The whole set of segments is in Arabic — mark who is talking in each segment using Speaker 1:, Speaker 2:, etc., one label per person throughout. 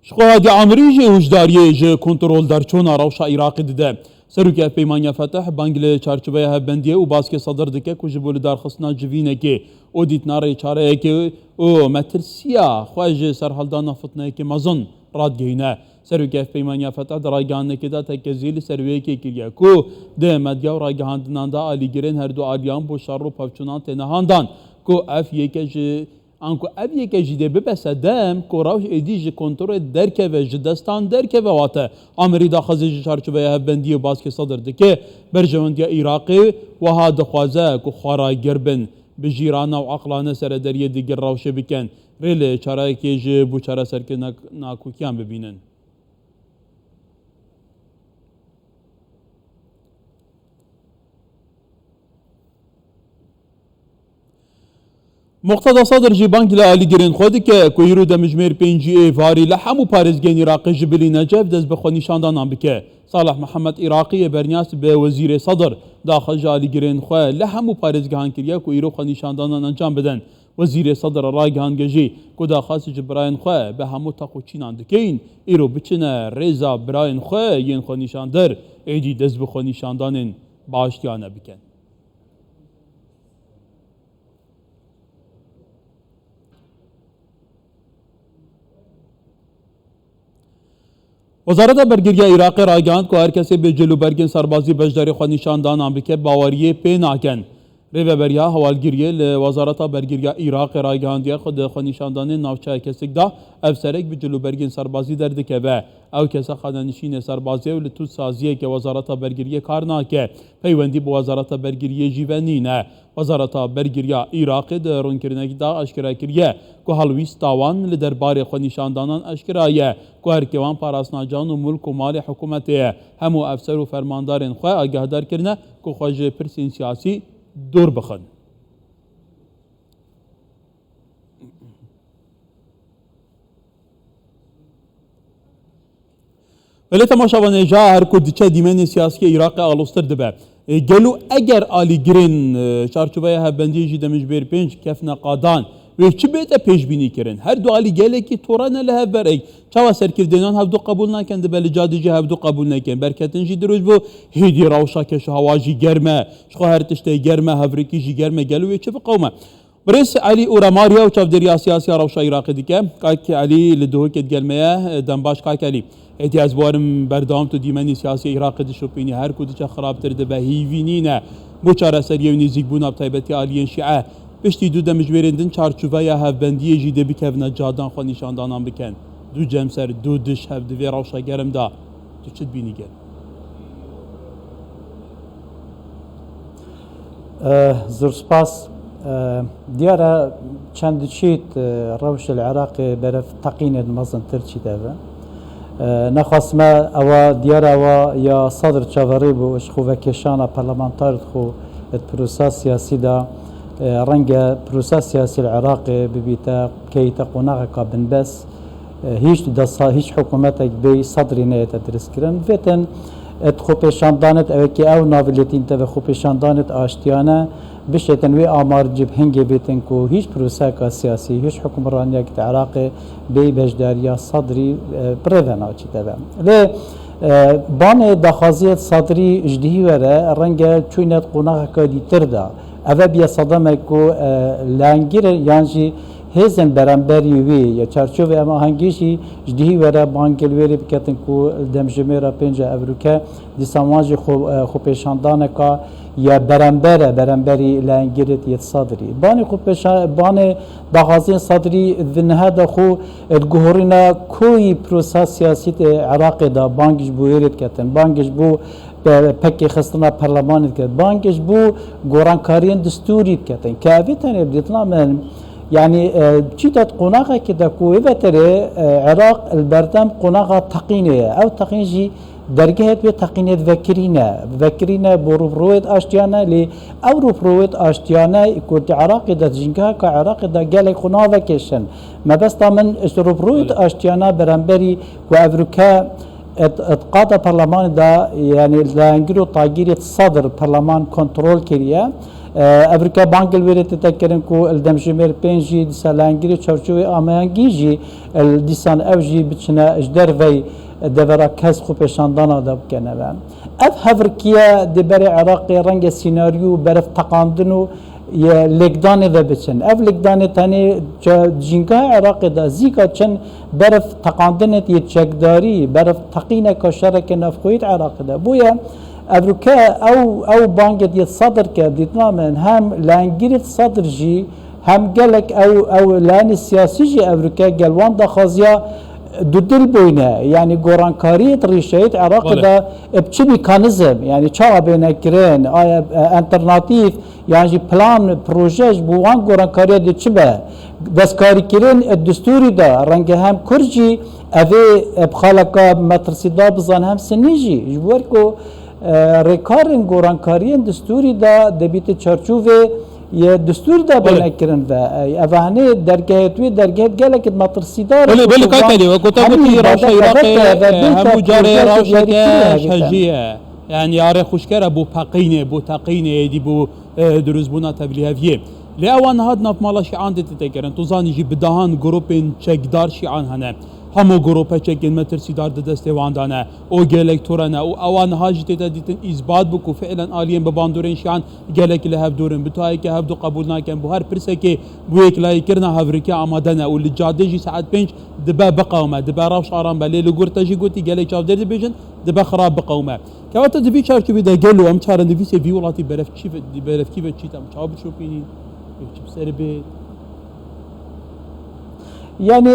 Speaker 1: شخوادي عمريجي وجداريجي كنترول درچون روشا عراقي دده سروكي پیمانيا فتح بانگل چارچوبه هبنديه و باسكي صدر دكه كجبول دارخصنا جوينه كي او ديتناري چاره كي او مترسيا خواج سرحلدان فتنه كي مزن راد گينه سروكي پیمانيا فتح دراگان كده تكزيل سروي كي كريا كو ده مديا و راگهاندنان دا آلي گرين هر دو آليان بو شر و پفچونان تنهاندان كو اف يكج انکو اب یک جیده ببسه دم کوراوش ایدیج کنترل درکه و جدستان درکه و واته آمری داخزی چارچوبه هبندی و باسک صدر دکه برجواندی عراقی و ها دخوازه که خوارای گربن بجیرانه و عقلانه سر دریه دیگر روشه بکن ریل چاره که جه بو چاره سر که ناکوکیان ببینن. مقتضى صدر جي بانك لآلي جرين خودك كويرو دمجمير بينجي فاري لحمو بارزجين عراقي جبلي نجف دز بخو نشاندان بك صالح محمد عراقي برنياس بوزير صدر داخل جالي جرين خو لحمو بارزجان كريا كويرو خو نشاندان انجام بدن وزير صدر راجهان جي كودا خاص جبراين خو بهمو تاقو چينان دكين ايرو بچنه ريزا براين خو ين خو نشاندر ايدي دز بخو نشاندان باشتيانه بكن. وزارت برگیری عراق راگاند که هر کسی به جلو برگین سربازی بجداری خود نشاندان آمریکا باوریه پی ناکن. ریوبریا حوالگیری لوزارت برگیری عراق راگاندی خود نشاندان ناوچه کسی دا افسرک به جلو برگین سربازی درد که و او کسی خاننشین سربازی و لطوط سازیه که وزارت برگیری کار ناکه پیوندی با وزارت برگیری جیوانی نه. وزارت برگیری عراق درون کرنگی دا اشکره کریه که هلویست تاوان لدربار خود نشاندانان اشکرایه که هرکوان پاراسناجان و ملک و مال حکومته همو افسر و فرماندارین خواه آگهدار کرنه که خواج پرسین سیاسی دور بخن. ولی تماشاوانه جا هر کو دیچه دیمن سیاسی عراق آلوستر دبه گلو اگر آلی گرین چارچوبه هبندی جی دمجبیر پنج کف نقادان و چی بیت پیش بینی کرن هر دو آلی گله کی تورانه له برای چاوا سرکردنان هفدو قبول نکن دبل جادی جی هفدو قبول نکن برکتن جی دروج بو هیدی روشا کش هواجی گرمه شخو هر تشته گرمه هفریکی جی گرمه گلو چه قومه بريس علي اوراماريا وشاف دريا سياسية روشا عراقي ديكا كاك علي لدوه كد قلمية دنباش كاك علي اعتياز بوارم بردام تو ديماني سياسي عراقي دشوبيني هر كودشا خراب ترده بهيوينينه بو چاره سريوني زيقبونا بتايبتي آليين شيعه بشتي دو دمجبيرندن چارچوبه يا هفبندية جيده بكفنا جادان خو نشاندانان بكن دو جمسر دو دش هفدوي روشا گرم دا تو چد بيني گل
Speaker 2: زور سپاس دیاره چند چیت روش العراقي برف تقيين المزن ترچي دابا نخواست ما او دیاره او یا صدر چاوری بو اشخو وکشانا پارلمانتار خو پروسا سیاسی دا رنگ پروسا سیاسی العراقي ببیتا کیتا قناغ بن بس هیچ حکومتك بي صدري نيتا درس کرن ویتن ات خو پیشاندانت اوکی او ناولتین تا خو پیشاندانت آشتیانه بشتن وی آمار جب هنگی بیتن کو هیچ پروسه کا سیاسی هیچ حکمرانی که عراق بی بجداریا صدری پرونا چی تبع و بان دخازیت صدری جدی وره رنگ چونت قناق کدی تردا اول بیا صدمه کو لانگیر یعنی هزن برانبری وی یا چارچوب اما هنگیشی جدی وره بانگلوری بکتن کو دمجمهرا پنجا افریقا دیساماج خو پیشاندان کا یا برانبری لانگیرت یت صدری بانی خو بانی دخازین صدری ذنها دخو الجهورنا کوی پروسه سیاسی عراق دا بانگش بویرت کتن بانگش بو پکی خستنا پارلمانت کت بانگش بو گورانکاریان دستوریت کتن که اویتن بدیتنا من يعني جيتت قناغة كده كويبة ترى عراق البردم قناغة تقينية أو تقينجي درجات بتقينية ذكرينا بروبرويت أشتيانا لي أو روبرويت أشتيانا كنت عراق ده جنكها كعراق ده جالي قناغة كيشن ما بس طمن روبرويت أشتيانا برانبري وأفريكا اتقاضى برلمان ده يعني لانجرو طاقيرة صدر برلمان كنترول كريا افریقا بانک الویرت تکرن کو الدمجمر پنجی سالانگیری چارچوی آمانگی جی دیسان اوجی بچنا اجدر وی دبرا کس خو پیشاندانا دب کنه اف هفرکیه دبر عراق رنگ سیناریو برف تقاندنو یه لگدان ده بچن اف لگدان تانی جنگا عراق دا زیکا چن برف تقاندنت یه چکداری برف تقینه کشارک نفخویت عراق دا بویا افریقا او بانگت یه صدر که دیتنا من هم لانگیرت صدر جی هم گلک او لان سیاسی جی افریقا گلوان دا خازیا دو دل بوینه یعنی گورانکاریت ریشهیت عراق دا بچه میکانیزم یعنی چا بینه کرن آیا انترناتیف یعنی پلان پروژهش بوان گورانکاریت دی چه به دستکاری کرن دستوری دا رنگ هم کرجی اوه بخالکا مترسیدا بزن هم سنیجی جبور کو ریکارن گورانکارین دستوری دا دبیت چارچوبه یه دستور دا بنا کرن و اوهانه درگاهتوی درگاهت گله که مترسیدار
Speaker 1: بله کاتلی و کتابتی روش عراقی همو جاره روش که شجیه يعني ياري خوشكرة بو باقينه بو تقينه دي بو دروز بونا تبليهفيه لأوان هادنا في مالا شيعان دي تتكرن توزاني جي بدهان جروبين چكدار شيعان هنه همو گروپا چکن مترسیدار دسته واندانه او گلک تورنه او اوان هاج تیتا دیتن اثبات بکو فعلا آلین بباندورین شان گلک لهف دورن بتوای که هفدو قبول ناکن بو هر پرسه که بو یک لای کرنا هفریکا آمادنه و لجاده جی ساعت 5 دبا بقومه دبا روش آرام بله لگورتا جی گوتی گلک چاو درد بیجن دبا خراب بقومه كواتا دبي شاركي بدا قالوا ام شارن دبي سي في ولاتي برف كيف تشيتا مشاو بشوفيني بسربي
Speaker 2: يعني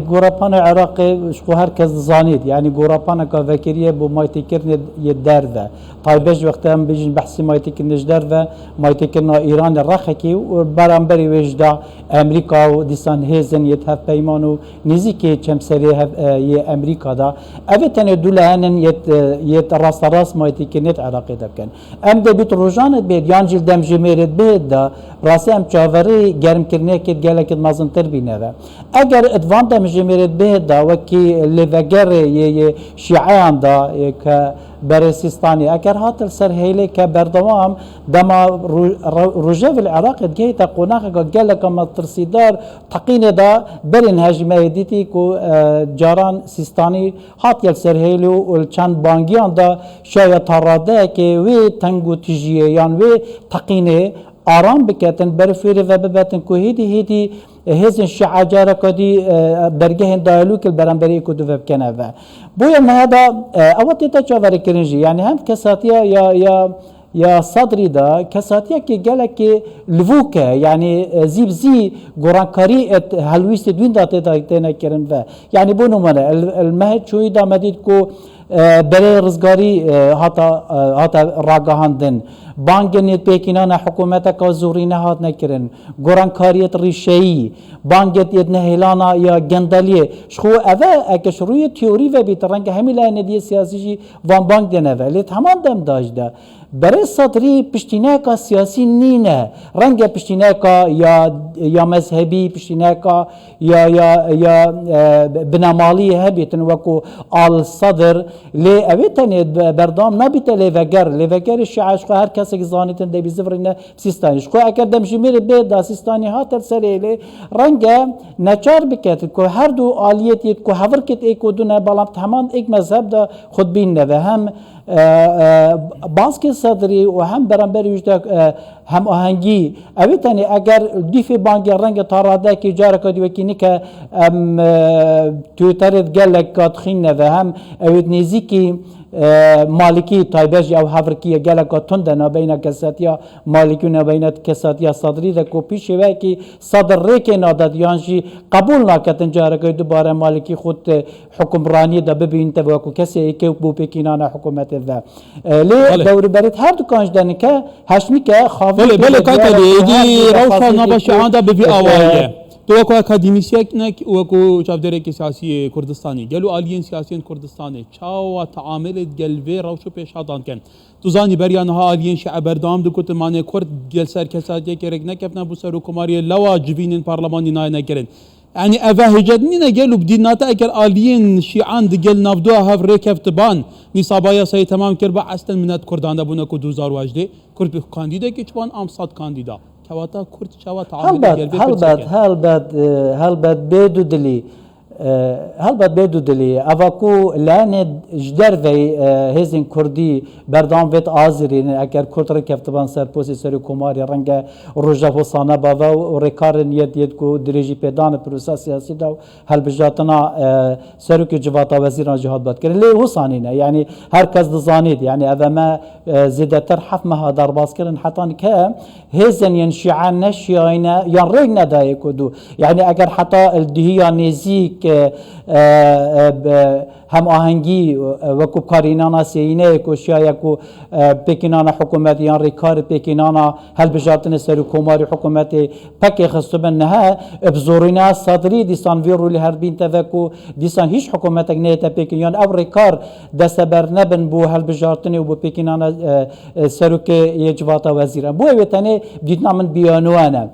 Speaker 2: غورابان عراقي شكو هركز زانيد يعني غورابان كافكريه بو مايتكرن يدرفه طيبش وقتها بيجن بحث مايتكرن يدرفه مايتكرن ايران الرخكي وبرامبري وجدا امريكا وديسان هيزن يتهف بيمانو نزيكي چمسري يه امريكا دا افتن دولهن يت راس مايتكرن عراقي دكن ام دبيت روجان بيد يانجل دم جميرت بيد دا راسي ام چاوري گرم كرنه كت گلك مازنتر بينه اگر ادوان دا مجمرت به دا وكي لفجر شيعان دا ك برسيستاني اگر هاتل سر هيلي كبردوام دما رجاف العراق جيت قناخ قال لك ما ترسيدار تقين دا برن هجمه ديتي كو جاران سيستاني هات يل سر هيلي والچند بانگيان دا شاية تراده كي وي تنگو تجيه يعني وي تقينه آرام بکتن برفیره و ببتن که هیدی هزن شعاجاره کدی درگه دایلو که برانبری کدو بکنه و بویم هذا اوقات تا چاوره کرنجی یعنی هم کساتیا یا صدری دا کساتیا که گله که لوکه یعنی زی گورانکاری ات هلویست دوین داته دایتنه کرن و یعنی بو نمونه المهد چوی دا مدید کو برای رزگاری هاتا راگهاندن بانگنیت پیکینانا حکومتا که زورینه هات نکرن گورانکاریت ریشهی بانگت ید نهیلانا یا گندلیه شخو اوه اکش روی تیوری و بیت رنگ همی لای ندیه سیاسی جی وان بانگ دنه و لیت همان دم داشته برای صدری پشتینه که سیاسی نینه رنگ پشتینه که یا مذهبی پشتینه که یا بنامالی هبیتن وکو آل صدر لی اویتنی بردام نبیت لیوگر شعاش که هر کسی که زانیتن دی بیزفرینه سیستانی شکو اگر دمشی میره بید دا سیستانی هاتر سری لی رنگ نچار بکت که هر دو آلیت ید که هفر کت ایک و دونه بالام تمام ایک مذهب دا خود بینه و هم باز که صدری و هم برانبر وجود هم آهنگی اویتنی اگر دیف بانگی رنگ تاراده که جاره کدی وکی که تویترت گلک کاتخینه و هم اوید نیزی که مالکی تایبش او هفرکی گلک تند نبین کساتیا مالکی نبین کساتیا صدری ده کوپی شوه که صدر ریک نادد یانجی قبول نکتن جاره که دوباره مالکی خود حکمرانی ده ببین تو کسی که بو پکینانه حکومت ده لی دور برید هر دکانش دنی که هشمی که خواهی
Speaker 1: بله کاتلی دی روشا نباشه آنده بفی آوائیه تو وکو اکادمیسیک وکو چافدرک سیاسی کردستانی گلو آلیین سیاسی کردستانی چاو تعاملت گلوی روشو پیش هاتان کن تو زانی بریان ها آلیین شعب بردام دو کت مانه کرد گل سر کساتیه کرک نکفنا بو سر حکوماری لوا جوینین پارلمانی نای نکرن يعني أفاهجتني قالوا بديناتا أكل آليين شيعان دقل نافدوها هف ريكف تبان نصابايا سي تمام كربا أستن منات كردان دابونا كو 2018 كرد كانديدا كيشبان أمصاد كانديدا كواتا كرد شواتا
Speaker 2: هلبت بيدو دلي هلبت بيدو دلي افاكو لان جدر في هزين كردي بردان فيت آزرين اگر كرد ركفتبان سر بوسي سري كوماري رنگا روجا فوسانا باوا وريكارن يد كو دريجي بيدان پروسا سياسي داو هلبجاتنا سرك جواتا وزيران جهاد بات كرن ليه وصانينا يعني هركز دزانيد يعني اذا ما زيادتر حفمها درباس كرن حتى كا هزن ينشعان نشيانا ينرينا دايكودو يعني اگر حتى الدهيا نزيك هم آهنگی وکو کارینانا سینه کوشیا کو پکینانا حکومت یا ریکار پکینانا هل بجاتن سر کوماری حکومت پک خصبن نه بزورینا صدری دیسان ویرو له هر بین تفکو دیسان هیچ حکومت نه ته پکینان او ریکار دستبر نبن بو هل بجاتن و بو پکینانا سر که یجواتا وزیر بو وتنه دیتنا من بیانوانا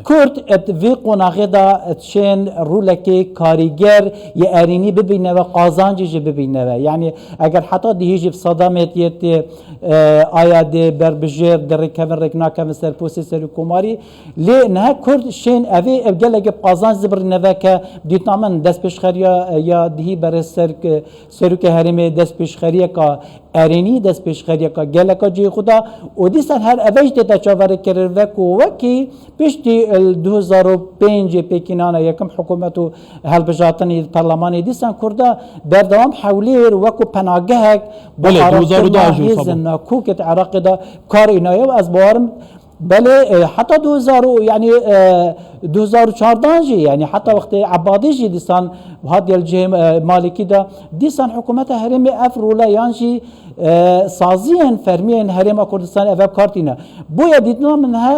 Speaker 2: کرد وی قناغدا تشین رولکی کاریگر یا ارینی ببینه و قازانج ببینه یعنی اگر حتی دیجی صدامت یت آیاد بر بجر در کمر رکنا کم سر پوسی سر کوماری لی نه کرد شین اوی ابگل اگه قازان زبر نوه که دیتنا من دست پیشخریا یا دهی بر سر که هرمه دست پیشخریا که ارینی دست پیشخریا که گل که جی خدا و دیسان هر اویش دیتا چاور کرر وکو وکی پشتی 2005 پیکینانا یکم حکومتو هل بجاتنی پارلمانی دیسان کرده بردوام حولیر وکو پناگهک بخارستنا کوکت عراق دا کار اینایو از بارم بله حتی 2000 يعني 2014 يعني حتى وقت عبادي جي ديسان وهذا الجيم مالكي دا ديسان حكومة هرم افرولا يانجي سازيا فرميا هرم كردستان افاب كارتينا بويا ديتنا منها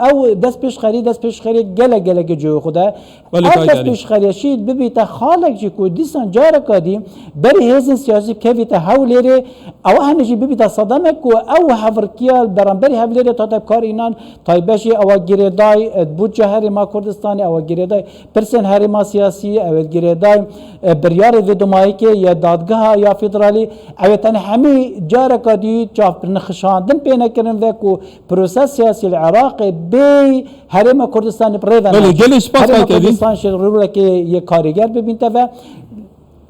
Speaker 2: او دس پیش خري گله جو خدا دس پیش خري شيد ببيتا خالق جي كو ديسان جاركا دي بري هزن سياسي كيفيتا هوليري او هنجي ببيتا صدمك او هفركيال برانبري هوليري تاتب كارينان طيبشي او گيرداي بوجه هرم كردستان او گيرداي پرسن هرم سياسي او گيرداي بريار ودمايكي يا دادگاه يا فيدرالي او تنحمي جاركا دي چاف نخشاندن بينا كرن وكو بروسس سياسي العراقي بي هرم كردستان بريفن هرم كردستان شغل كي يكاريگر ببينتا و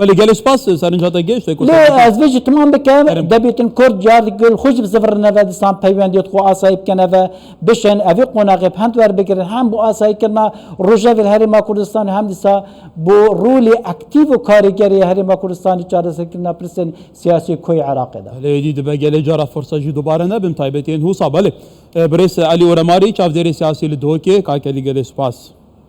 Speaker 1: ولی گلش پاس سرنجاتا گشت
Speaker 2: لا از وجه تمام بكام دبيتن كرد جار قل خوش بزفر نفا دستان پیوندیت خو آسایب کنه و بشن اوی قناقب هند ور بگیرن هم بو آسایی کرنا روژه و هرم کردستان هم دسا بو رول اکتیو و کارگری هرم کردستان چاره سکرنا پرسن سیاسی کوی عراق ده
Speaker 1: ولی دید بگل جارا فرصه جی دوباره نبیم طایبتین حوصا بله برس علی ورماری چاودری سیاسی لدوکه کاکلی گلش پاس